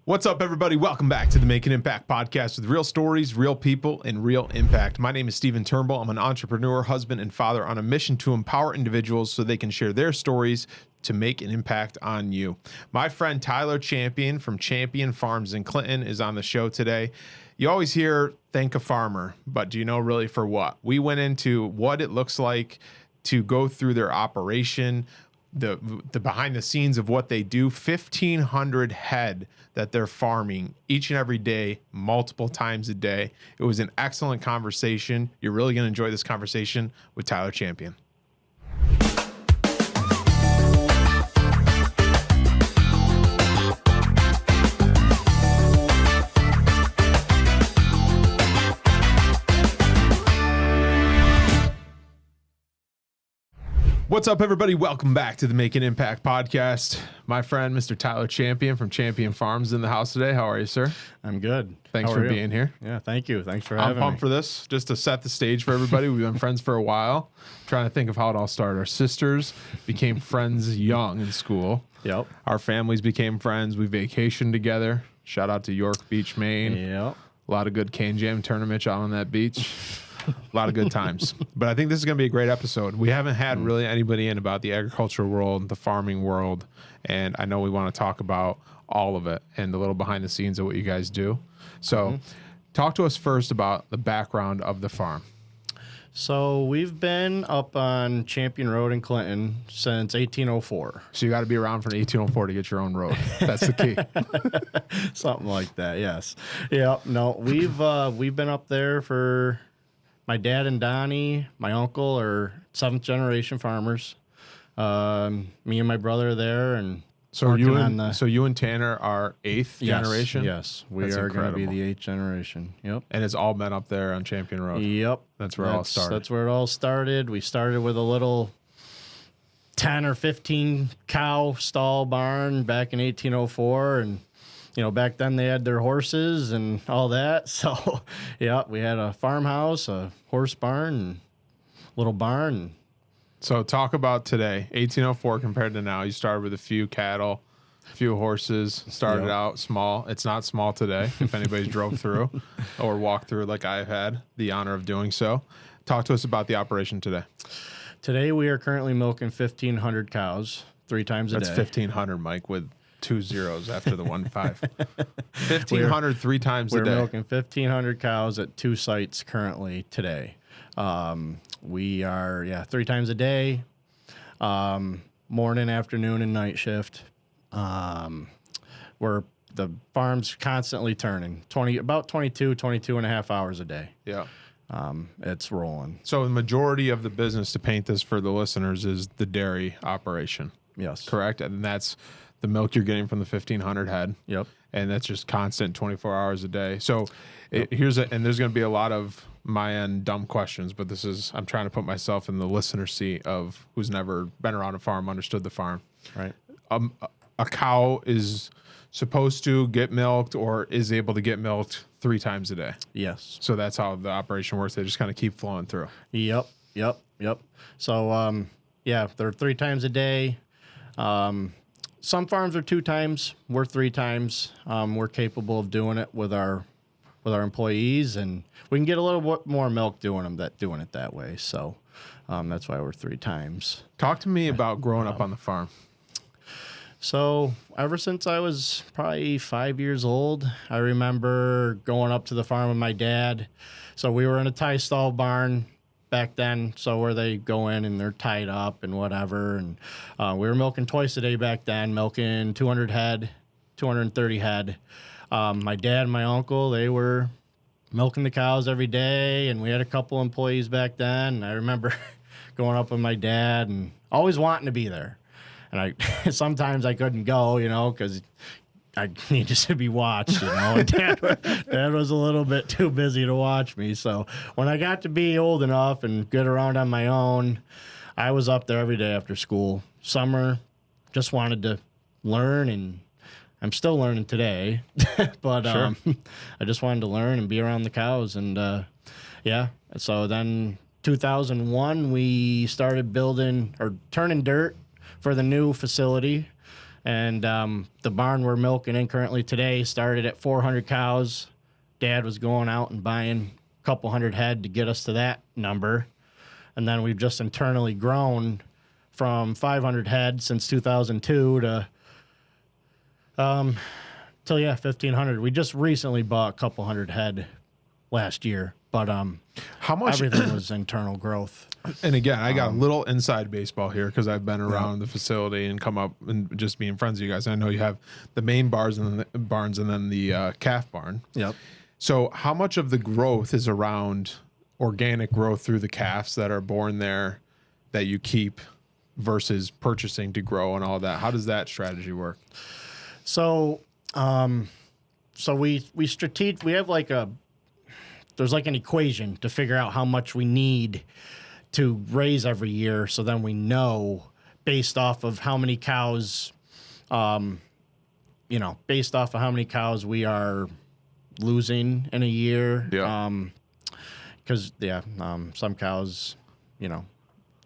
What's up, everybody? Welcome back to the Make an Impact podcast with real stories, real people, and real impact. My name is Turnbull. I'm an entrepreneur, husband, and father on a mission to empower individuals so they can share their stories to make an impact on you. My friend Tyler Champion from Champion Farms in Clinton is on the show today. You always hear thank a farmer, but do you know really for what? We went into what it looks like to go through their operation, the behind the scenes of what they do. 1,500 head that they're farming each and every day, multiple times a day. It was an excellent conversation. You're really going to enjoy this conversation with Tyler Champion. What's up, everybody? Welcome back to the Make an Impact podcast. My friend, Mr. Tyler Champion from Champion Farms in the house today. How are you, sir? I'm good. Thanks for being here. Yeah, thank you. Thanks for having me. I'm pumped for this, just to set the stage for everybody. We've been friends for a while. I'm trying to think of how it all started. Our sisters became friends young in school. Yep. Our families became friends. We vacationed together. Shout out to York Beach, Maine. Yep. A lot of good cane jam tournaments out on that beach. A lot of good times. But I think this is going to be a great episode. We haven't had really anybody in about the agricultural world, the farming world, and I know we want to talk about all of it and the little behind the scenes of what you guys do. So talk to us first about the background of the farm. So we've been up on Champion Road in Clinton since 1804. So you got to be around from 1804 to get your own road. That's the key. Something like that, yes. Yeah, no, we've been up there for... My dad and Donnie, my uncle, are seventh generation farmers. Me and my brother are there, and so you and Tanner are eighth generation. Yes, we are going to be the eighth generation. Yep, and it's all been up there on Champion Road. Yep, that's where it all started. That's where it all started. We started with a little 10 or 15 cow stall barn back in 1804, and back then they had their horses and all that. So, yeah, we had a farmhouse, a horse barn, and little barn. So talk about today, 1804 compared to now. You started with a few cattle, a few horses, started out small. It's not small today, if anybody's drove through or walked through like I've had the honor of doing so. Talk to us about the operation today. Today we are currently milking 1,500 cows 3 times a day. That's 1,500, Mike, with 2 zeros after the 1 5. 1,500 3 times a day. We're milking 1,500 cows at 2 sites currently today. We are 3 times a day, morning, afternoon, and night shift. The farm's constantly turning, about 22 and a half hours a day. Yeah. It's rolling. So the majority of the business, to paint this for the listeners, is the dairy operation. Yes. Correct? And that's the milk you're getting from the 1,500 head. Yep. And that's just constant 24 hours a day. So and there's going to be a lot of my end dumb questions, but I'm trying to put myself in the listener seat of who's never been around a farm, understood the farm. Right. A cow is supposed to get milked or is able to get milked 3 times a day. Yes. So that's how the operation works. They just kind of keep flowing through. Yep. So, they're 3 times a day. Some farms are 2 times. We're 3 times. We're capable of doing it with our employees, and we can get a little bit more milk doing it that way. So that's why we're 3 times. Talk to me about growing up on the farm. So ever since I was probably 5 years old, I remember going up to the farm with my dad. So we were in a tie stall barn back then, so where they go in and they're tied up and whatever, and we were milking twice a day back then, milking 200 head, 230 head. My dad and my uncle, they were milking the cows every day, and we had a couple employees back then. And I remember going up with my dad and always wanting to be there, and sometimes I couldn't go, because I needed to be watched, and Dad was a little bit too busy to watch me. So when I got to be old enough and get around on my own, I was up there every day after school. Summer, just wanted to learn, and I'm still learning today, but sure. I just wanted to learn and be around the cows. And so then 2001, we started building or turning dirt for the new facility. And the barn we're milking in currently today started at 400 cows. Dad was going out and buying a couple hundred head to get us to that number. And then we've just internally grown from 500 head since 2002 to 1,500. We just recently bought a couple hundred head last year, but how much everything was internal growth. And again, I got a little inside baseball here because I've been around the facility and come up and just being friends with you guys. I know you have the main barns and then the calf barn. Yep. So how much of the growth is around organic growth through the calves that are born there that you keep versus purchasing to grow and all that? How does that strategy work? So, we have there's like an equation to figure out how much we need to raise every year. So then we know based off of how many cows, based off of how many cows we are losing in a year. Yeah. Because some cows,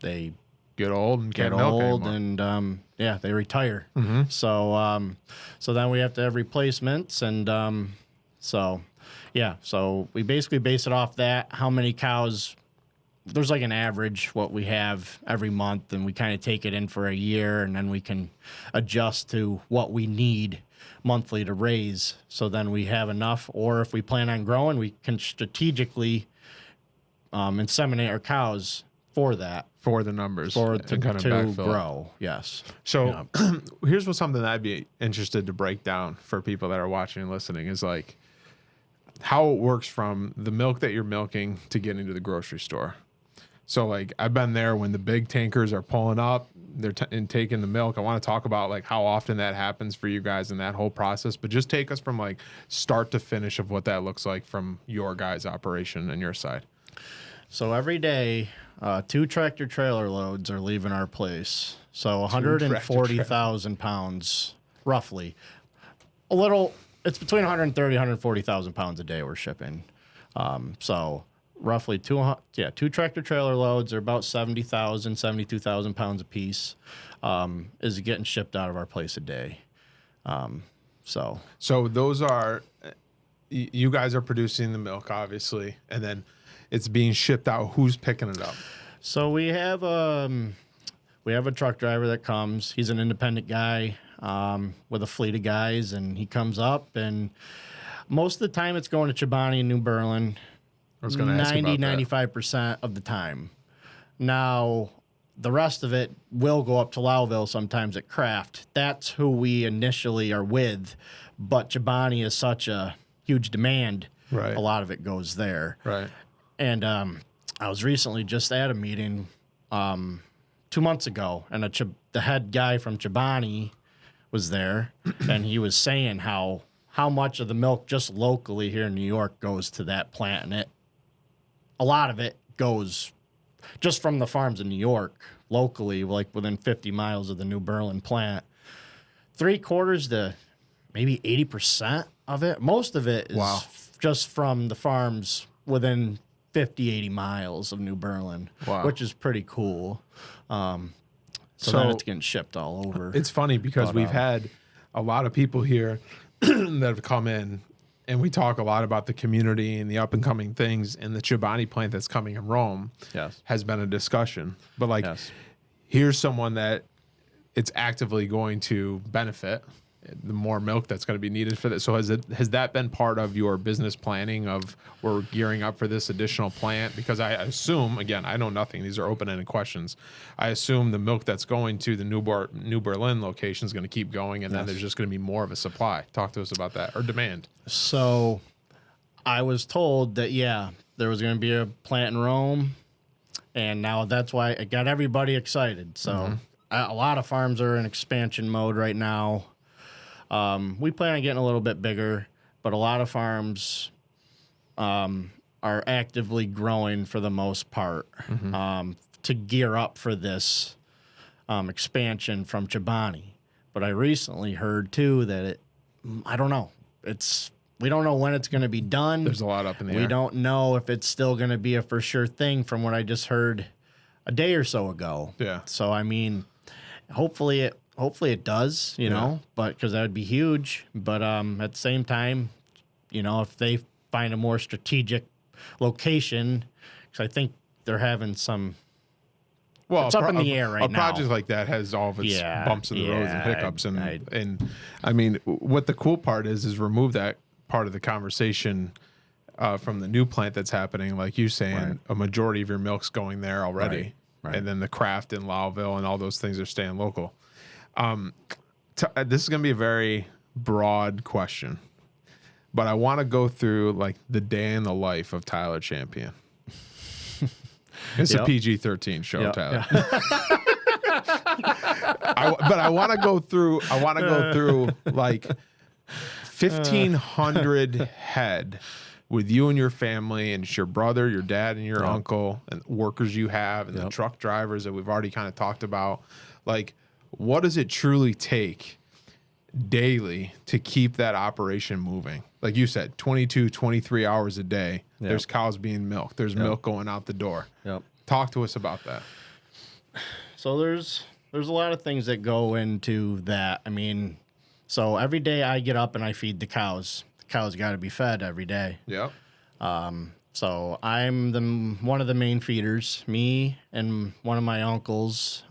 they Get old and get can't milk old anymore. and they retire. Mm-hmm. So then we have to have replacements and so we basically base it off that, how many cows. There's like an average what we have every month, and we kind of take it in for a year, and then we can adjust to what we need monthly to raise. So then we have enough, or if we plan on growing, we can strategically inseminate our cows for that. For the numbers. To kind of backfill. grow, yes. So here's something that I'd be interested to break down for people that are watching and listening is like how it works from the milk that you're milking to getting to the grocery store. So like I've been there when the big tankers are pulling up, they're and taking the milk. I want to talk about like how often that happens for you guys in that whole process, but just take us from like start to finish of what that looks like from your guys' operation and your side. So every day, 2 tractor trailer loads are leaving our place. So 140,000 pounds, roughly. It's between 130, 140,000 pounds a day we're shipping. So roughly 2 tractor trailer loads are about 70,000, 72,000 pounds a piece, is getting shipped out of our place a day. So those are, you guys are producing the milk, obviously, and then it's being shipped out. Who's picking it up? So we have a truck driver that comes. He's an independent guy with a fleet of guys, and he comes up, and most of the time it's going to Chobani and New Berlin. I was going to ask about 95% of the time. Now, the rest of it will go up to Lowville sometimes at Kraft. That's who we initially are with, but Chobani is such a huge demand. Right. A lot of it goes there. Right. And I was recently just at a meeting 2 months ago, and the head guy from Chobani was there, and he was saying how much of the milk just locally here in New York goes to that plant, and a lot of it goes just from the farms in New York locally, like within 50 miles of the New Berlin plant. 3/4 to maybe 80% of it. Most of it is just from the farms within 50, 80 miles of New Berlin, which is pretty cool. So then it's getting shipped all over. It's funny because we've had a lot of people here that have come in, and we talk a lot about the community and the up and coming things, and the Chobani plant that's coming in Rome has been a discussion. But like, here's someone that it's actively going to benefit. The more milk that's going to be needed for this. So has that been part of your business planning of we're gearing up for this additional plant? Because I assume, again, I know nothing. These are open-ended questions. I assume the milk that's going to the New Berlin location is going to keep going, and then there's just going to be more of a supply. Talk to us about that, or demand. So I was told that, there was going to be a plant in Rome, and now that's why it got everybody excited. So a lot of farms are in expansion mode right now. We plan on getting a little bit bigger, but a lot of farms are actively growing for the most part to gear up for this expansion from Chobani. But I recently heard too that I don't know. We don't know when it's going to be done. There's a lot up in the air. We don't know if it's still going to be a for sure thing from what I just heard a day or so ago. Yeah. So I mean, hopefully hopefully it does, you know, but because that would be huge. But at the same time, you know, if they find a more strategic location, because I think they're having some. Well, it's up in the air right now. A project like that has all of its bumps in the roads and hiccups, and I mean, what the cool part is remove that part of the conversation from the new plant that's happening, like you saying, a majority of your milk's going there already, and then the craft in Lowville and all those things are staying local. This is going to be a very broad question, but I want to go through like the day in the life of Tyler Champion. It's a PG-13 show, Tyler. But I want to go through. I want to go through like 1,500 head with you and your family, and it's your brother, your dad, and your uncle, and workers you have, and the truck drivers that we've already kind of talked about. Like, what does it truly take daily to keep that operation moving? Like you said, 22, 23 hours a day. There's cows being milked. There's milk going out the door. Talk to us about that. So there's a lot of things that go into that. I mean, so every day I get up and I feed the cows. The cows got to be fed every day. Yep. So I'm one of the main feeders. Me and one of my uncles,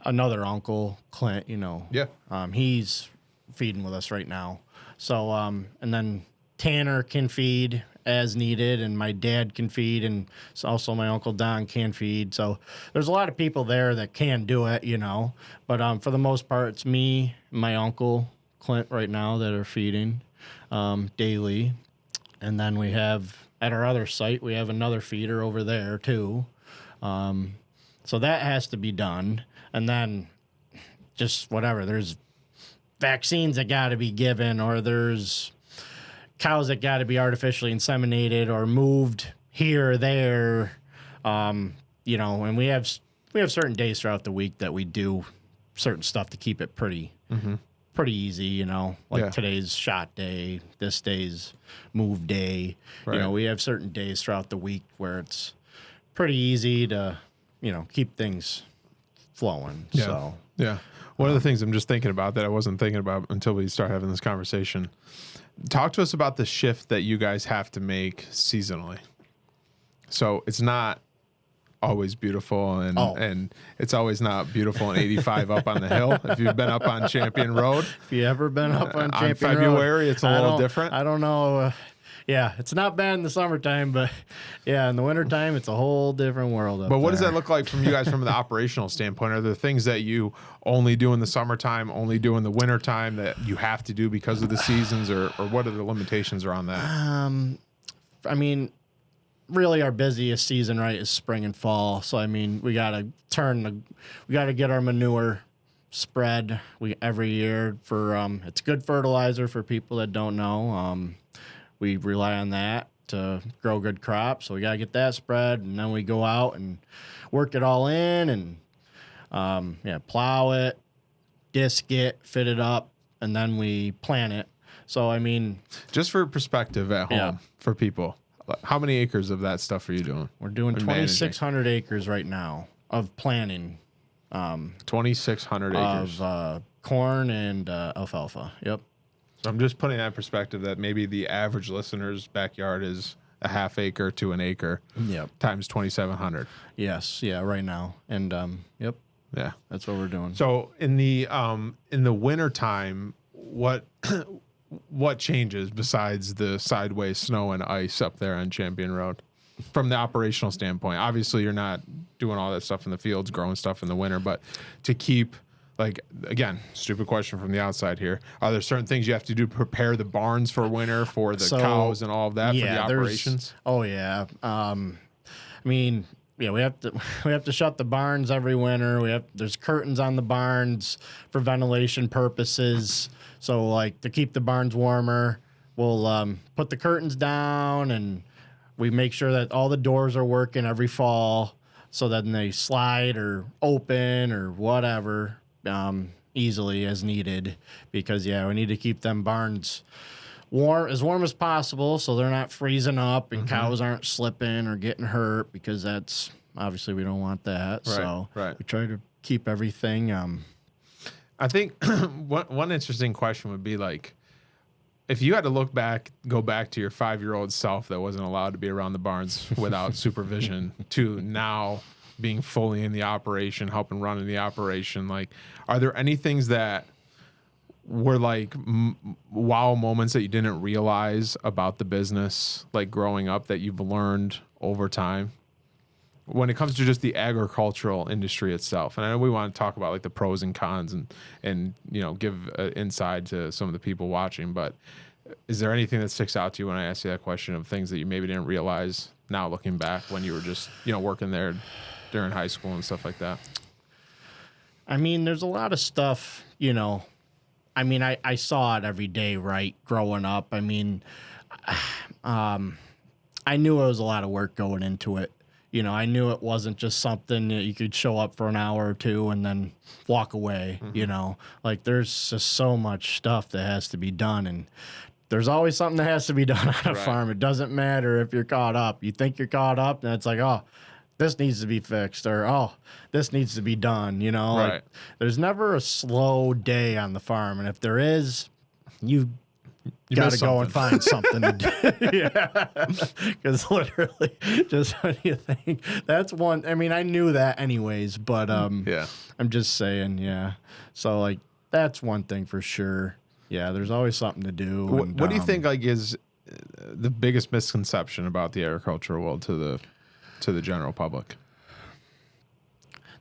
another uncle, Clint. You know. Yeah. He's feeding with us right now. So and then Tanner can feed as needed, and my dad can feed, and also my Uncle Don can feed. So there's a lot of people there that can do it, you know. But for the most part, it's me and my uncle, Clint, right now that are feeding daily. And then we have, at our other site, we have another feeder over there, too. So that has to be done. And then just whatever, there's vaccines that got to be given, or there's cows that got to be artificially inseminated or moved here or there, you know. And we have certain days throughout the week that we do certain stuff to keep it pretty easy, you know. Like today's shot day, this day's move day. You know, we have certain days throughout the week where it's pretty easy to, you know, keep things flowing. So one of the things I'm just thinking about that I wasn't thinking about until we start having this conversation. Talk to us about the shift that you guys have to make seasonally. So it's not always beautiful, and it's always not beautiful in 85 up on the hill. If you've been up on Champion Road, if you ever been up on Champion February, Road, it's a little different. I don't know. It's not bad in the summertime, but in the wintertime, it's a whole different world. But what does that look like from you guys from the operational standpoint? Are there things that you only do in the summertime, only do in the wintertime that you have to do because of the seasons, or what are the limitations around that? I mean, really our busiest season, right, is spring and fall. So, I mean, we got to get our manure spread every year for, it's good fertilizer for people that don't know. We rely on that to grow good crops, so we got to get that spread, and then we go out and work it all in and plow it, disc it, fit it up, and then we plant it. So, I mean, just for perspective at home for people, how many acres of that stuff are you doing? We're doing 2,600 acres right now of planting. 2,600 acres of corn and alfalfa. Yep. I'm just putting that in perspective that maybe the average listener's backyard is a half acre to an acre. Yep. Times 2,700. Yes. Yeah. Right now. And yep. Yeah. That's what we're doing. So in the winter time, what changes besides the sideways snow and ice up there on Champion Road from the operational standpoint? Obviously, you're not doing all that stuff in the fields, growing stuff in the winter, but to keep. Like, again, stupid question from the outside here. Are there certain things you have to do to prepare the barns for winter, for the cows and all of that, for the operations? Oh, yeah. I mean, we have to shut the barns every winter. There's curtains on the barns for ventilation purposes. So, like, to keep the barns warmer, we'll put the curtains down, and we make sure that all the doors are working every fall, so that they slide or open or whatever. Easily as needed, because we need to keep them barns warm as possible, so they're not freezing up and cows aren't slipping or getting hurt, because that's obviously we don't want that. We try to keep everything. I think one interesting question would be like, if you had to go back to your 5-year-old self that wasn't allowed to be around the barns without supervision to now being fully in the operation, helping run the operation, like, are there any things that were like wow moments that you didn't realize about the business, like growing up, that you've learned over time when it comes to just the agricultural industry itself? And I know we want to talk about like the pros and cons and give insight to some of the people watching, but is there anything that sticks out to you when I ask you that question of things that you maybe didn't realize now looking back when you were just working there during high school and stuff like that? I mean, there's a lot of stuff, I mean, I saw it every day, right, growing up. I mean, I knew it was a lot of work going into it. I knew it wasn't just something that you could show up for an hour or two and then walk away, Like, there's just so much stuff that has to be done, and there's always something that has to be done on a farm. It doesn't matter if you're caught up. You think you're caught up, and it's like, oh, this needs to be fixed, or, oh, this needs to be done, Right. Like, there's never a slow day on the farm, and if there is, you got to go and find something to do. Yeah, because literally, just when you think that's one. I mean, I knew that anyways, but yeah, I'm just saying, yeah. So like, that's one thing for sure. Yeah, there's always something to do. What do you think like is the biggest misconception about the agricultural world to the general public?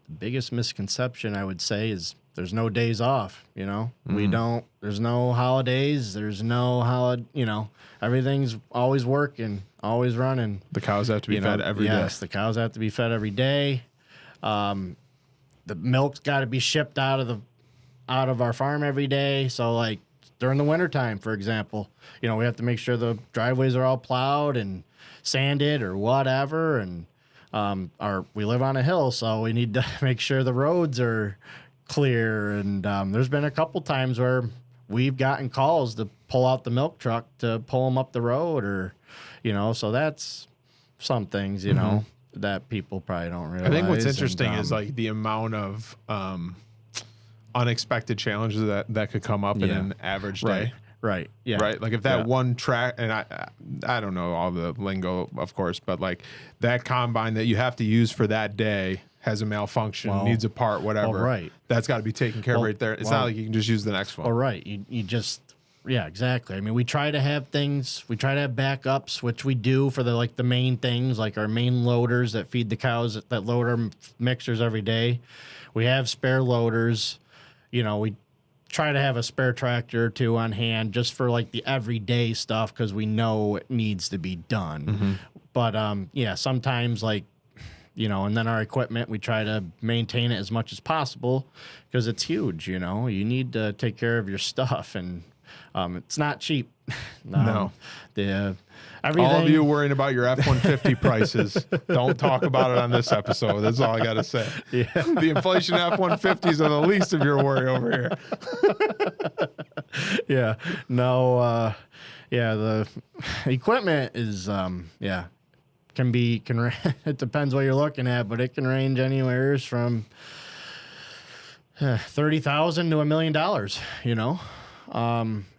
The biggest misconception I would say is there's no days off, there's no holidays, there's no everything's always working, always running. The cows have to be fed every day. Yes, the cows have to be fed every day. The milk's got to be shipped out of our farm every day. So like during the wintertime, for example, we have to make sure the driveways are all plowed and sanded or whatever. And we live on a hill, so we need to make sure the roads are clear. And there's been a couple times where we've gotten calls to pull out the milk truck to pull them up the road, or so that's some things that people probably don't realize. I think what's interesting is like the amount of unexpected challenges that could come up in an average day. Right. Yeah. Right. Like if that one track, and I don't know all the lingo, of course, but like that combine that you have to use for that day has a malfunction, needs a part, whatever. Right. That's got to be taken care of right there. It's not like you can just use the next one. All right. You just, yeah, exactly. I mean, we try to have backups, which we do for the main things, like our main loaders that feed the cows, that load our mixers every day. We have spare loaders. We try to have a spare tractor or two on hand just for like the everyday stuff, because we know it needs to be done. But sometimes and then our equipment, we try to maintain it as much as possible because it's huge. You need to take care of your stuff, and it's not cheap. No. Everything. All of you worrying about your F-150 prices, don't talk about it on this episode. That's all I got to say. Yeah. The inflation F-150s are the least of your worry over here. Yeah. No. The equipment is can it depends what you're looking at, but it can range anywhere from $30,000 to $1 million.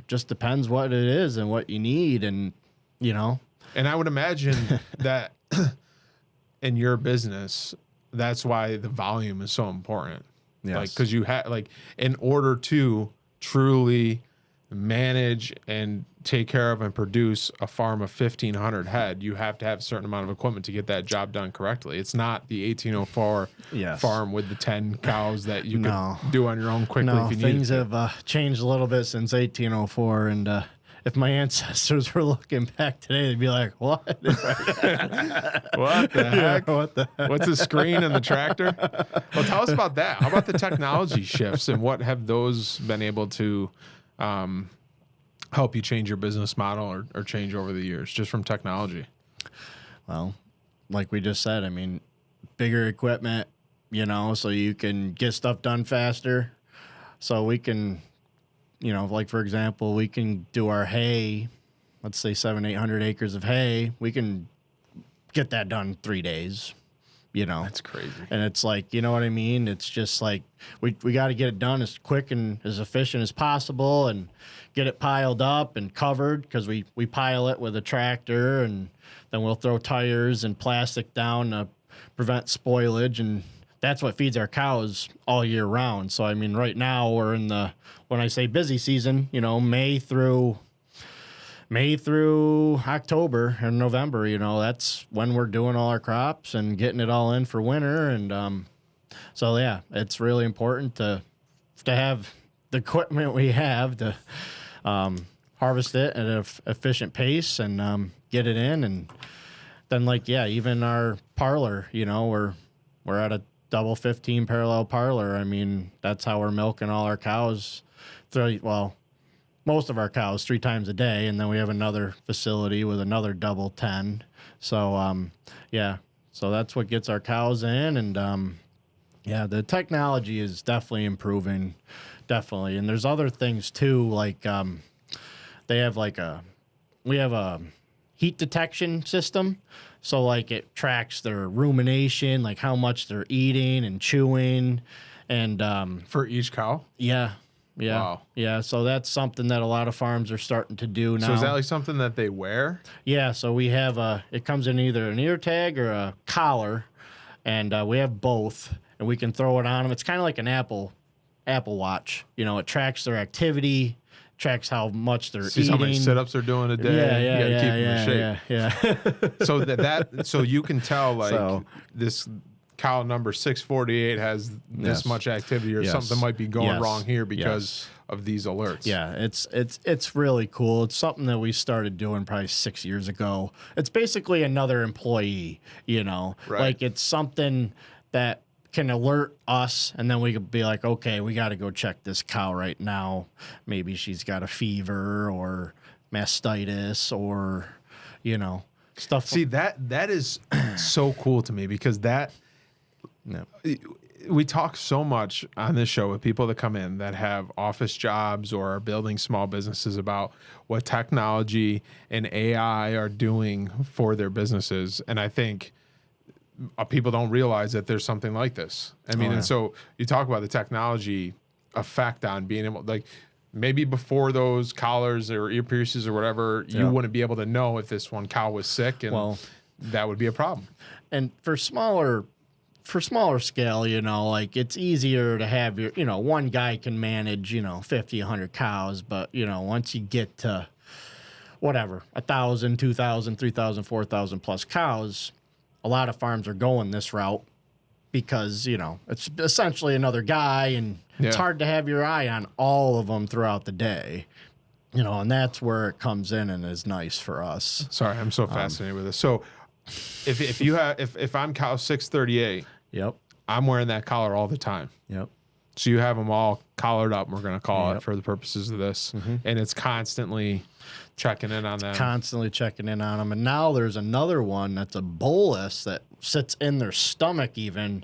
Just depends what it is and what you need, and And I would imagine that in your business, that's why the volume is so important. Yes. Like, because you have in order to truly manage and take care of and produce a farm of 1,500 head, you have to have a certain amount of equipment to get that job done correctly. It's not the 1804 farm with the 10 cows that you can do on your own quickly if you need to. Things have changed a little bit since 1804, and if my ancestors were looking back today, they'd be like, what? What the heck? What's the screen in the tractor? Well, tell us about that. How about the technology shifts, and what have those been able to help you change your business model or change over the years just from technology? Well, like we just said, I mean, bigger equipment, so you can get stuff done faster. So we can, like for example, we can do our hay, let's say 700-800 acres of hay. We can get that done in 3 days, That's crazy. And it's like, you know what I mean? It's just like we got to get it done as quick and as efficient as possible and get it piled up and covered, because we pile it with a tractor, and then we'll throw tires and plastic down to prevent spoilage, and that's what feeds our cows all year round. So I mean, right now we're in the, when I say busy season, you know, May through October and November, you know, that's when we're doing all our crops and getting it all in for winter. And so, yeah, it's really important to have the equipment we have to harvest it at an efficient pace and get it in. And then, like, yeah, even our parlor, you know, we're at a double 15 parallel parlor. I mean, that's how we're milking all our cows most of our cows 3 times a day, and then we have another facility with another double 10. So yeah, so that's what gets our cows in. And yeah, the technology is definitely improving, definitely. And there's other things too, like they have we have a heat detection system. So like it tracks their rumination, like how much they're eating and chewing, and For each cow? yeah. Wow. Yeah. So that's something that a lot of farms are starting to do now. So is that like something that they wear? Yeah. So we have it comes in either an ear tag or a collar, and we have both, and we can throw it on them. It's kind of like an Apple Watch. You know, it tracks their activity, tracks how much they're See eating. how many sit-ups they're doing a day. Yeah. You gotta keep them in shape. Yeah. So so you can tell, like, this cow number 648 has this much activity, or something might be going wrong here because of these alerts. Yeah, it's really cool. It's something that we started doing probably 6 years ago. It's basically another employee, you know. Right. Like, it's something that can alert us, and then we could be like, okay, we got to go check this cow right now. Maybe she's got a fever or mastitis or, you know, stuff. See, that is so cool to me, because we talk so much on this show with people that come in that have office jobs or are building small businesses about what technology and AI are doing for their businesses. And I think people don't realize that there's something like this. I mean, and so you talk about the technology effect on being able, like, maybe before those collars or earpieces or whatever, you wouldn't be able to know if this one cow was sick, and that would be a problem. And for smaller scale, you know, like, it's easier to have your, you know, one guy can manage, you know, 50, 100 cows. But, you know, once you get to whatever, 1,000, 2,000, 3,000, 4,000 plus cows, a lot of farms are going this route because, you know, it's essentially another guy, and it's hard to have your eye on all of them throughout the day, you know, and that's where it comes in and is nice for us. Sorry, I'm so fascinated with this. So if I'm cow 638, Yep. I'm wearing that collar all the time. Yep. So you have them all collared up, we're going to call it for the purposes of this. And it's constantly checking in on them. Constantly checking in on them. And now there's another one that's a bolus that sits in their stomach even.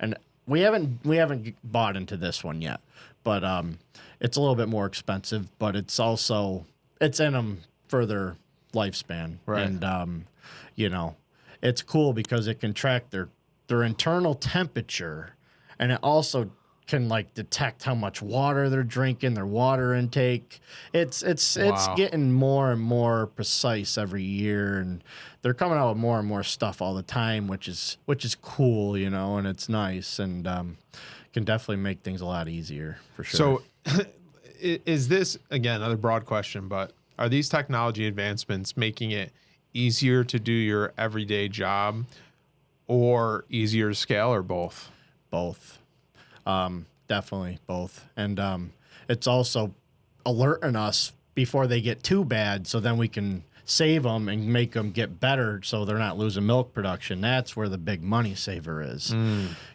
And we haven't bought into this one yet, but it's a little bit more expensive, but it's in them for their lifespan. Right. And, you know, it's cool because it can track their internal temperature, and it also can, like, detect how much water they're drinking, their water intake. It's getting more and more precise every year, and they're coming out with more and more stuff all the time, which is cool, you know, and it's nice, and can definitely make things a lot easier for sure. So is this, again, another broad question, but are these technology advancements making it easier to do your everyday job, or easier to scale, or both? Both. Definitely both. And it's also alerting us before they get too bad, so then we can save them and make them get better so they're not losing milk production. That's where the big money saver is,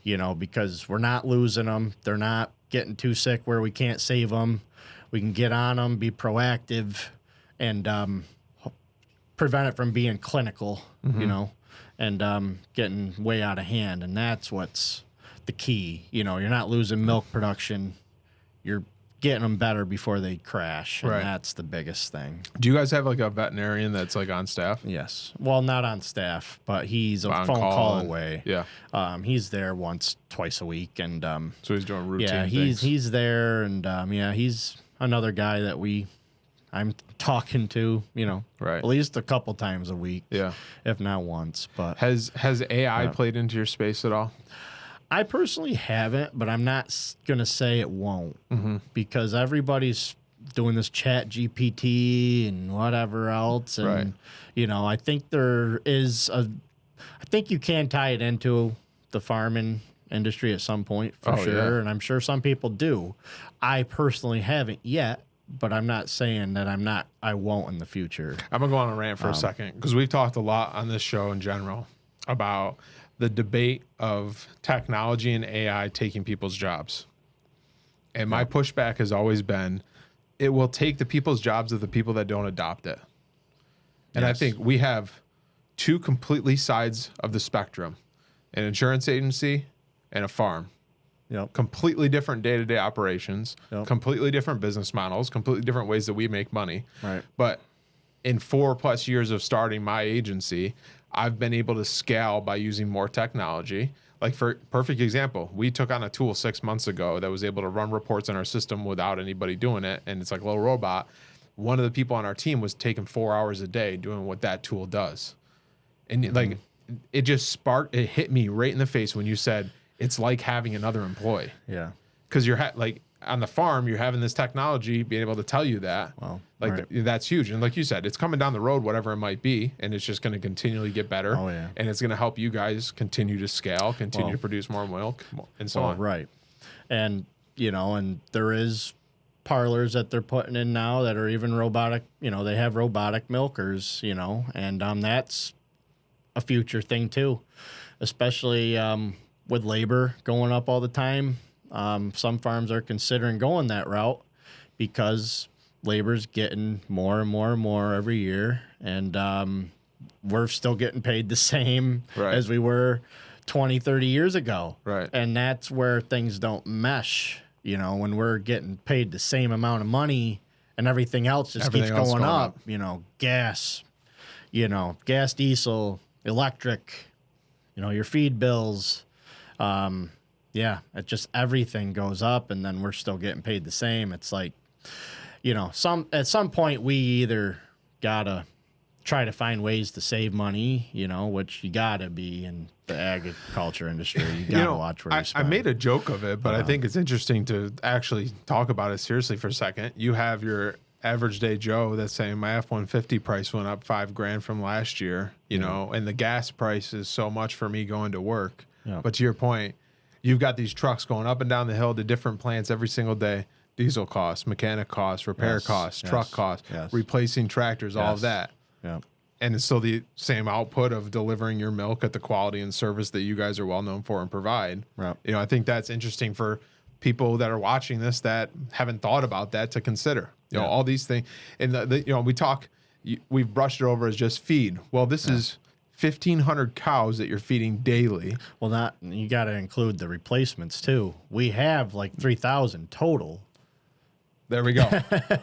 you know, because we're not losing them. They're not getting too sick where we can't save them. We can get on them, be proactive, and prevent it from being clinical, you know, and getting way out of hand. And that's what's the key. You know, you're not losing milk production. You're getting them better before they crash. And Right. that's the biggest thing. Do you guys have like a veterinarian that's like on staff? Yes. Well, not on staff, but he's a On phone call and- away. Yeah. He's there twice a week. And So he's doing routine yeah, things. he's there. And yeah, he's another guy that I'm talking to, Right. at least a couple times a week. Yeah. If not once. But Has AI played into your space at all? I personally haven't, but I'm not going to say it won't because everybody's doing this chat GPT and whatever else. And, Right. I think I think you can tie it into the farming industry at some point for sure. Yeah. And I'm sure some people do. I personally haven't yet, but I'm not saying that I won't in the future. I'm going to go on a rant for a second because we've talked a lot on this show in general about the debate of technology and AI taking people's jobs. And my pushback has always been, it will take the people's jobs of the people that don't adopt it. And I Yes. think we have two completely sides of the spectrum, an insurance agency and a farm. Yep. Completely different day-to-day operations, Yep. completely different business models, completely different ways that we make money. Right. But in 4+ years of starting my agency, I've been able to scale by using more technology. Like for perfect example, we took on a tool 6 months ago that was able to run reports in our system without anybody doing it. And it's like a little robot. One of the people on our team was taking 4 hours a day doing what that tool does. And like, it just it hit me right in the face when you said, it's like having another employee. Yeah. Because you're like on the farm, you're having this technology being able to tell you that. Well, like right. that's huge. And like you said, it's coming down the road, whatever it might be, and it's just going to continually get better. Oh, yeah. And it's going to help you guys continue to scale, continue to produce more milk, and so on. Right. And, and there is parlors that they're putting in now that are even robotic, they have robotic milkers, and that's a future thing too, especially with labor going up all the time. Some farms are considering going that route because labor's getting more and more and more every year. And we're still getting paid the same Right. as we were 20, 30 years ago. Right. And that's where things don't mesh, when we're getting paid the same amount of money and everything else just Everything keeps else going going up, gas, diesel, electric, your feed bills. It just everything goes up and then we're still getting paid the same. It's like, at some point we either gotta try to find ways to save money, which you gotta be in the agriculture industry. You gotta watch where you I spend. made a joke of it, but I think it's interesting to actually talk about it seriously for a second. You have your average day Joe that's saying my F-150 price went up $5,000 from last year, and the gas price is so much for me going to work. Yeah. But to your point, you've got these trucks going up and down the hill to different plants every single day. Diesel costs, mechanic costs, repair Yes, costs, yes, truck costs, yes. replacing tractors, all of Yes. that. Yeah. And it's still the same output of delivering your milk at the quality and service that you guys are well known for and provide. Right. I think that's interesting for people that are watching this that haven't thought about that to consider. All these things. And we talk, we've brushed it over as just feed. Well, this is 1,500 cows that you're feeding daily. Well, you got to include the replacements too. We have like 3,000 total There we go. There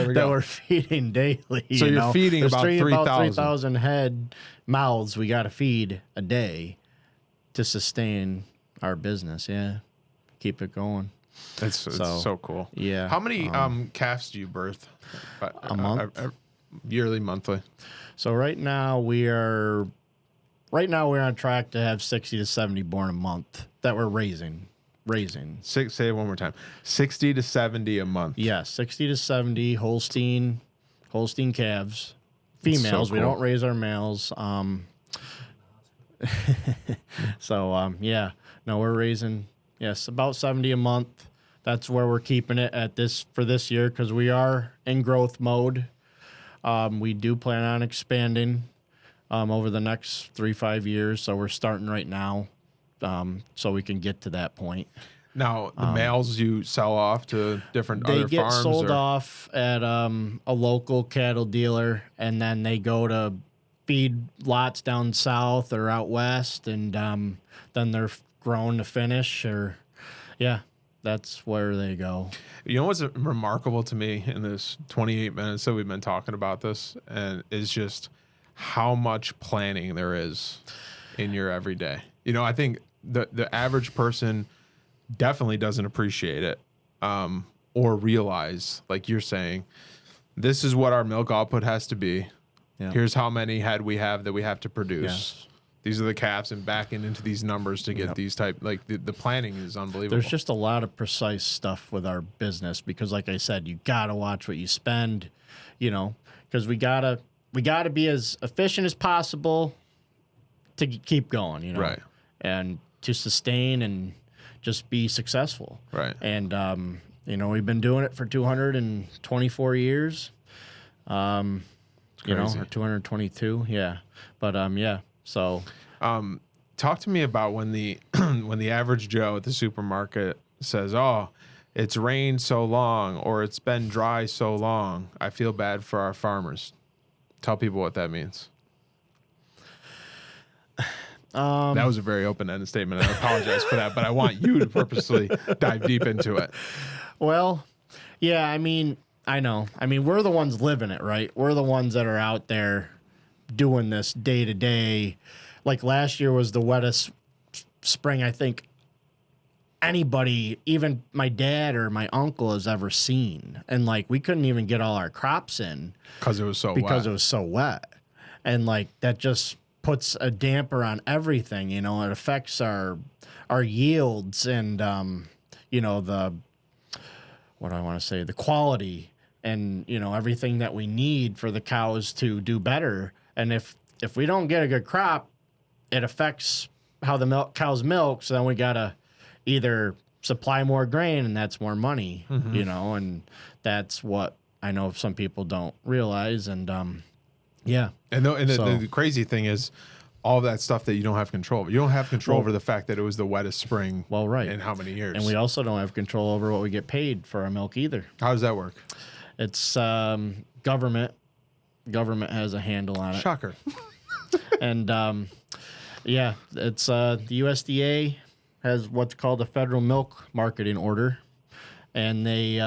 we that go. we're feeding daily. So you're feeding There's about 3,000. 3,000 head mouths we got to feed a day to sustain our business. Yeah, keep it going. It's so cool. Yeah. How many calves do you birth? A month. Yearly, monthly? So right now we're on track to have 60 to 70 born a month that we're raising. Say it one more time. 60 to 70 a month. Yeah, 60 to 70 Holstein calves. Females. so We cool. don't raise our males. No, we're raising, about 70 a month. That's where we're keeping it for this year because we are in growth mode. We do plan on expanding over the next 3-5 years. So we're starting right now so we can get to that point. Now, the males you sell off to different They other get farms? sold or? off at a local cattle dealer, and then they go to feed lots down south or out west, and then they're grown to finish. That's where they go. You know what's remarkable to me in this 28 minutes that we've been talking about this, and is just how much planning there is in your everyday. You know, I think the average person definitely doesn't appreciate it, or realize, like you're saying, this is what our milk output has to be. Yeah. Here's how many head we have that we have to produce. Yes. These are the calves, and backing into these numbers to get these type, like the planning is unbelievable. There's just a lot of precise stuff with our business because, like I said, you gotta watch what you spend, you know, because we gotta be as efficient as possible to keep going, you know, Right. and to sustain and just be successful, Right. And you know, we've been doing it for 224 years, you know, Crazy. or 222, yeah, but yeah. So, Talk to me about when the when the average Joe at the supermarket says, "Oh, it's rained so long," or "It's been dry so long. I feel bad for our farmers." Tell people what that means. That was a very open-ended statement. I apologize for that, but I want you to purposely dive deep into it. well, yeah, I mean, I know. I mean, we're the ones living it, right? We're the ones that are out there doing this day to day. Like last year was the wettest spring I think anybody, even my dad or my uncle, has ever seen. And like we couldn't even get all our crops in Because it was so because wet. it was so wet. And like that just puts a damper on everything, you know. It affects our yields and you know, the quality and, you know, everything that we need for the cows to do better. And if we don't get a good crop, it affects how the cows milk. So then we gotta either supply more grain, and that's more money, you know, and that's what I know some people don't realize. And yeah, And So- the crazy thing is, all that stuff that you don't have control over. You don't have control over the fact that it was the wettest spring. Well, right. In how many years? And we also don't have control over what we get paid for our milk either. How does that work? It's government. Government has a handle on it. Shocker. And yeah, it's the USDA has what's called a federal milk marketing order, and they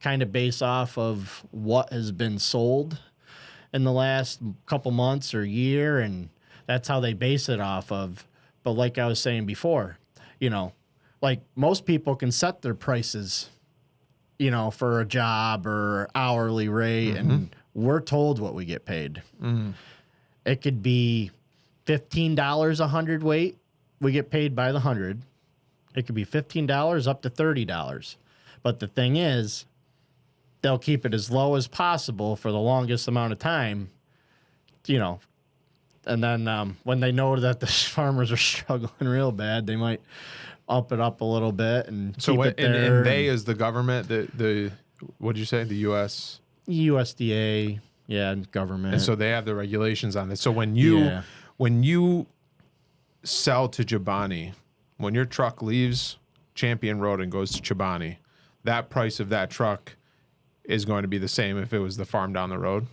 kind of base off of what has been sold in the last couple months or year, and that's how they base it off of. But like I was saying before, you know, like most people can set their prices, you know, for a job or hourly rate, and we're told what we get paid. It could be $15 a hundredweight. We get paid by the hundred. It could be $15 up to $30. But the thing is, they'll keep it as low as possible for the longest amount of time, you know. And then when they know that the farmers are struggling real bad, they might up it up a little bit and So keep what? it there. And they, as the government, the what'd you say? The U.S. USDA, yeah, and government. And so they have the regulations on this. So when you sell to Chobani, when your truck leaves Champion Road and goes to Chobani, that price of that truck is going to be the same if it was the farm down the road.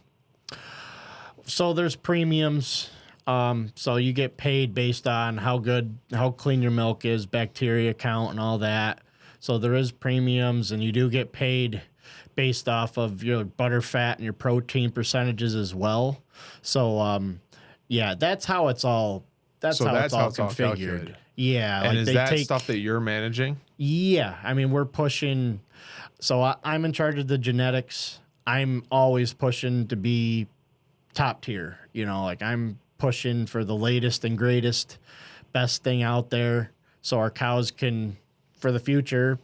So there's premiums. So you get paid based on how clean your milk is, bacteria count, and all that. So there is premiums, and you do get paid based off of your butter fat and your protein percentages as well. So yeah, that's how it's all. That's how it's all configured. calculated. Yeah, And like is that stuff that you're managing? Yeah, I mean we're pushing. So I'm in charge of the genetics. I'm always pushing to be top tier. You know, like I'm pushing for the latest and greatest, best thing out there, so our cows can, for the future,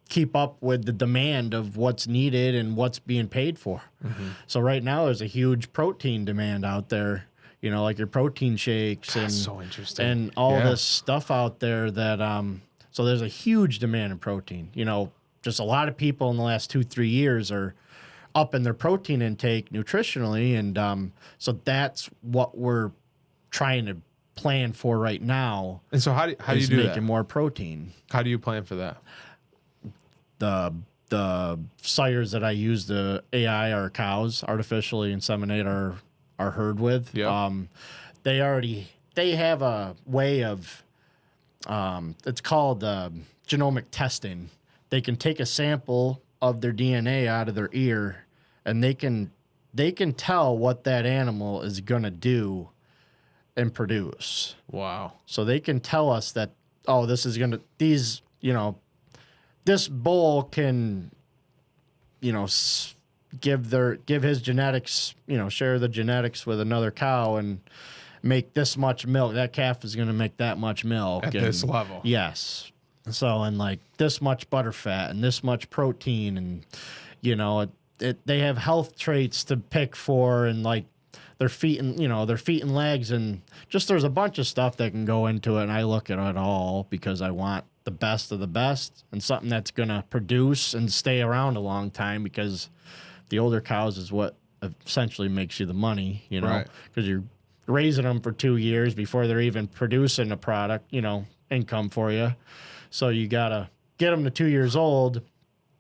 keep up with the demand of what's needed and what's being paid for. So right now there's a huge protein demand out there. You know, like your protein shakes and so interesting. and all Yeah. this stuff out there that so there's a huge demand in protein. You know, just a lot of people in the last 2-3 years are up in their protein intake nutritionally, and so that's what we're trying to plan for right now. And so how do you is do making that? more protein. How do you plan for that? The sires that I use, the AI, our cows artificially inseminate our herd with. Yeah. They have a way of it's called genomic testing. They can take a sample of their DNA out of their ear, and they can tell what that animal is gonna do and produce. Wow. So they can tell us that, oh, this is gonna this bull can, give his genetics, share the genetics with another cow and make this much milk. That calf is going to make that much milk At this level. Yes. So, and like this much butter fat and this much protein, and they have health traits to pick for, and like their feet and legs, and just there's a bunch of stuff that can go into it. And I look at it all because I want the best of the best and something that's going to produce and stay around a long time, because the older cows is what essentially makes you the money, Right. because you're raising them for 2 years before they're even producing a product, income for you. So you got to get them to 2 years old,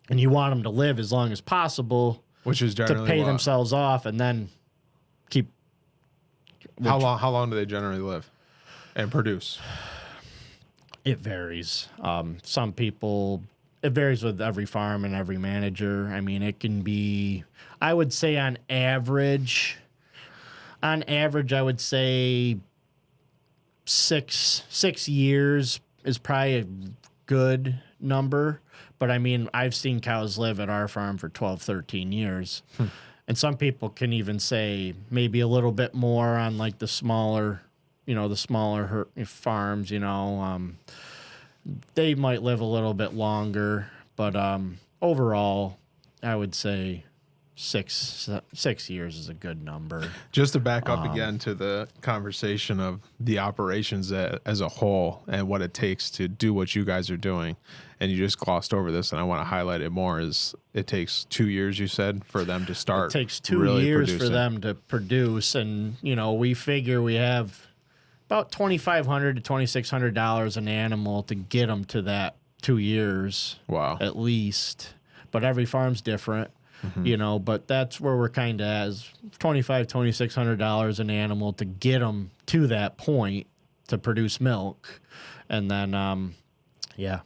and you want them to live as long as possible, Which is to generally pay what? themselves off, and then keep. How long do they generally live and produce? It varies. Some people, it varies with every farm and every manager. I mean, it can be, I would say on average, I would say 6 years is probably a good number. But I mean, I've seen cows live at our farm for 12, 13 years. And some people can even say maybe a little bit more on like the smaller farms, they might live a little bit longer, but overall, I would say 6 years is a good number. Just to back up again to the conversation of the operations as a whole and what it takes to do what you guys are doing, and you just glossed over this, and I want to highlight it more, is it takes 2 years, you said, for them to start. It takes 2 really years producing. for them to produce, and we figure we have about $2,500 to $2,600 an animal to get them to that 2 years. Wow. At least. But every farm's different, but that's where we're kind of at, is $2,500, $2,600 an animal to get them to that point to produce milk. And then, Yeah.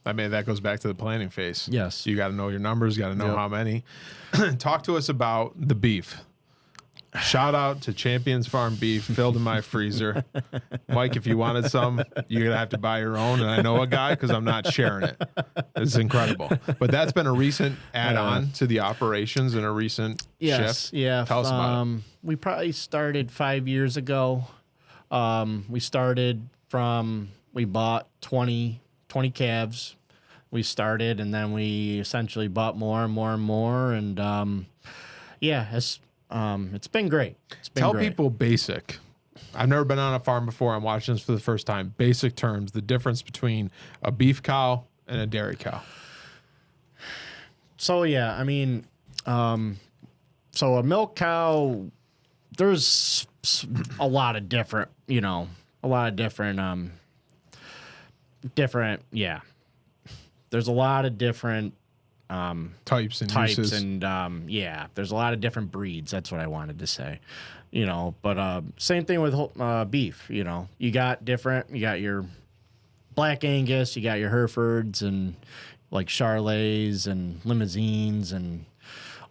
I mean, that goes back to the planning phase. Yes. You got to know your numbers, got to know how many. Talk to us about the beef. Shout out to Champions Farm beef filled in my freezer. Mike, if you wanted some, you're going to have to buy your own. And I know a guy because I'm not sharing it. It's incredible. But that's been a recent add-on to the operations and a recent shift. Yeah. Tell us about it. We probably started 5 years ago. We bought 20 calves. We started, and then we essentially bought more and more and more. And it's been great. Tell people basic. I've never been on a farm before. I'm watching this for the first time. Basic terms, the difference between a beef cow and a dairy cow. So, yeah, I mean, so a milk cow, there's a lot of different, there's a lot of different Types and uses. and there's a lot of different breeds. That's what I wanted to say, but same thing with beef. You got your Black Angus, you got your Herefords, and like Charolais and Limousines and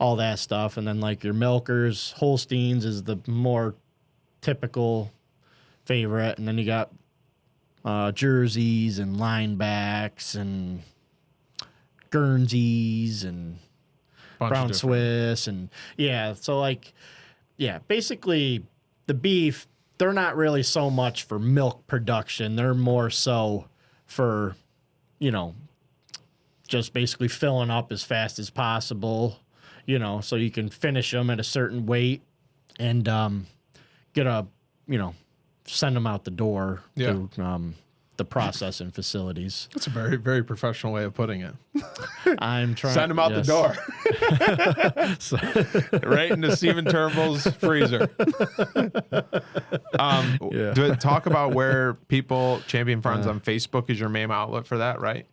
all that stuff, and then like your milkers, Holsteins is the more typical favorite, and then you got Jerseys and Linebacks and Guernseys and Brown Swiss, and basically the beef, they're not really so much for milk production. They're more so for, just basically filling up as fast as possible, so you can finish them at a certain weight and send them out the door to the processing facilities. That's a very, very professional way of putting it. I'm trying. Send them out the door. Right into Stephen Turnbull's freezer. Talk about where people, Champion Farms on Facebook is your main outlet for that, right?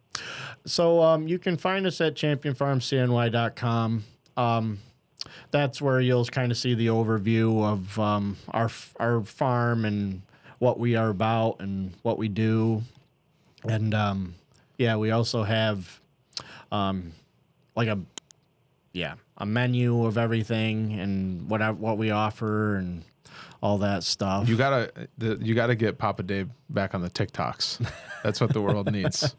So you can find us at championfarmcny.com. That's where you'll kind of see the overview of our farm and what we are about and what we do. And Yeah, we also have like a menu of everything and what we offer and all that stuff. You gotta get Papa Dave back on the TikToks. That's what the world needs.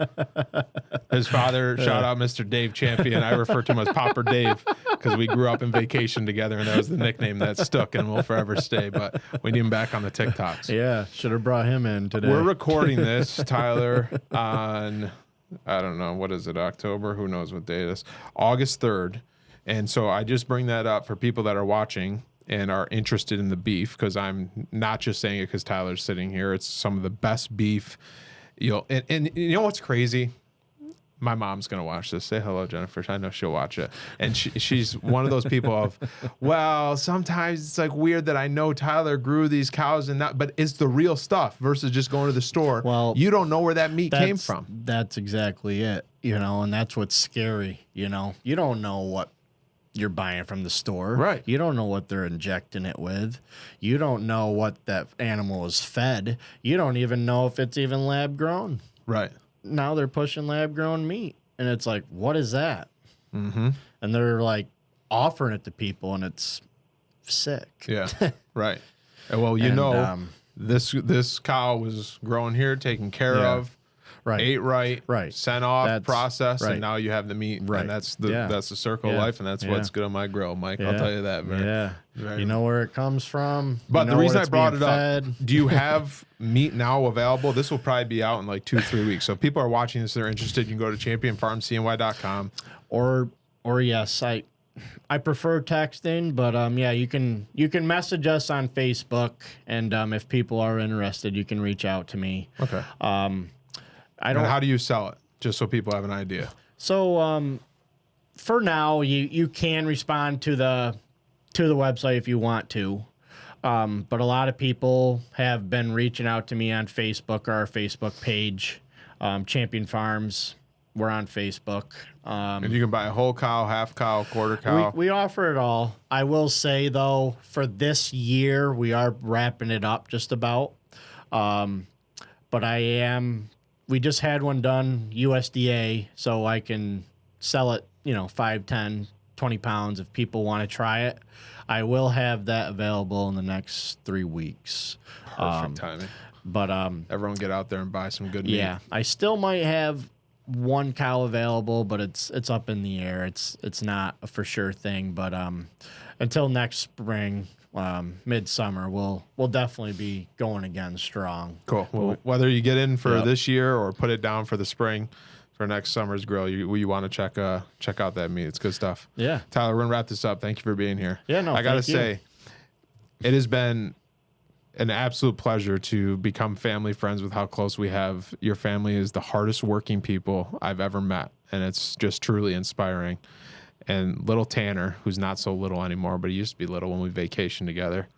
His father, shout out Mr. Dave Champion. I refer to him as Papa Dave because we grew up in vacation together, and that was the nickname that stuck and will forever stay. But we need him back on the TikToks. Yeah, should have brought him in today. We're recording this, Tyler, on, I don't know, what is it, October? Who knows what day it is? August 3rd. And so I just bring that up for people that are watching and are interested in the beef, because I'm not just saying it because Tyler's sitting here. It's some of the best beef. And you know what's crazy? My mom's going to watch this. Say hello, Jennifer. I know she'll watch it. And she's one of those people of, well, sometimes it's like weird that I know Tyler grew these cows and that, but it's the real stuff versus just going to the store. Well, you don't know where that meat came from. That's exactly it, and that's what's scary, You don't know what you're buying from the store. Right. You don't know what they're injecting it with. You don't know what that animal is fed. You don't even know if it's even lab grown. Right. Now they're pushing lab grown meat. And it's like, what is that? Mm-hmm. And they're like offering it to people, and it's sick. Yeah. Right. And well, this cow was grown here, taken care of. Right. Ate right, sent off, processed, and now you have the meat. Right. And that's the circle of life, and that's what's good on my grill, Mike. I'll tell you that. Very, you know where it comes from. But the reason I brought it up, do you have meat now available? This will probably be out in like 2-3 weeks. So if people are watching this, they're interested, you can go to championfarmcny.com. Or yes, I prefer texting, but you can message us on Facebook, and if people are interested, you can reach out to me. Okay. And how do you sell it? Just so people have an idea. So for now, you can respond to the website if you want to. But a lot of people have been reaching out to me on Facebook, our Facebook page, Champion Farms. We're on Facebook. And you can buy a whole cow, half cow, quarter cow. We offer it all. I will say, though, for this year, we are wrapping it up just about. But we just had one done USDA, so I can sell it, 5, 10, 20 pounds if people want to try it. I will have that available in the next 3 weeks. Perfect timing. But everyone get out there and buy some good meat. Yeah, I still might have one cow available, but it's up in the air. It's not a for sure thing. But until next spring, midsummer, we'll definitely be going again strong. Cool. Well, whether you get in for this year or put it down for the spring, for next summer's grill, you want to check out that meat. It's good stuff. Yeah. Tyler, we're gonna wrap this up. Thank you for being here. Yeah, no, I gotta say, it has been an absolute pleasure to become family friends with how close we have. Your family is the hardest working people I've ever met, and it's just truly inspiring. And little Tanner, who's not so little anymore, but he used to be little when we vacationed together,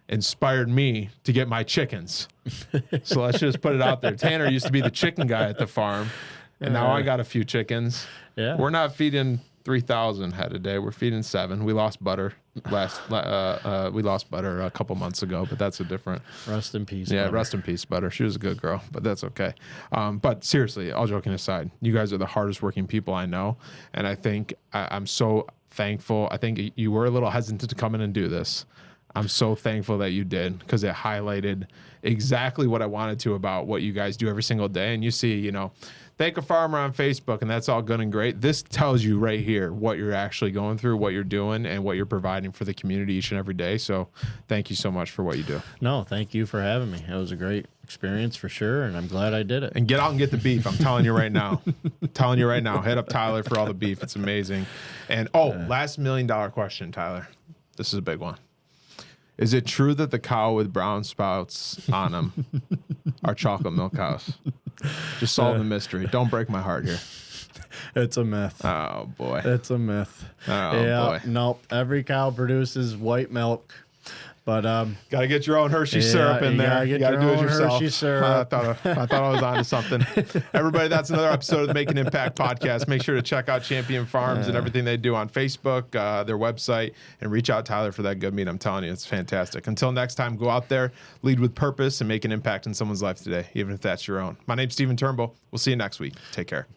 inspired me to get my chickens. So let's just put it out there. Tanner used to be the chicken guy at the farm, and now I got a few chickens. Yeah. We're not feeding 3,000 head a day. We're feeding 7. We lost Butter we lost Butter a couple months ago, but that's a different. Rest in peace. Yeah, Butter. rest in peace, Butter. She was a good girl, but that's okay. But seriously, all joking aside, you guys are the hardest working people I know, and I think I'm so thankful. I think you were a little hesitant to come in and do this. I'm so thankful that you did, because it highlighted exactly what I wanted to about what you guys do every single day. And you see, thank a farmer on Facebook, and that's all good and great. This tells you right here what you're actually going through, what you're doing, and what you're providing for the community each and every day. So thank you so much for what you do. No, thank you for having me. It was a great experience for sure, and I'm glad I did it. And get out and get the beef. I'm telling you right now. Hit up Tyler for all the beef. It's amazing. And last $1 million question, Tyler. This is a big one. Is it true that the cow with brown spouts on them are chocolate milk cows? Just solve the mystery. Don't break my heart here. It's a myth. Oh, boy. It's a myth. Oh, boy. Nope. Every cow produces white milk. But got to get your own Hershey syrup in there. You got to do it yourself. Hershey syrup. I thought I was onto something. Everybody, that's another episode of the Make an Impact podcast. Make sure to check out Champion Farms and everything they do on Facebook, their website, and reach out to Tyler for that good meat. I'm telling you, it's fantastic. Until next time, go out there, lead with purpose, and make an impact in someone's life today, even if that's your own. My name's Stephen Turnbull. We'll see you next week. Take care.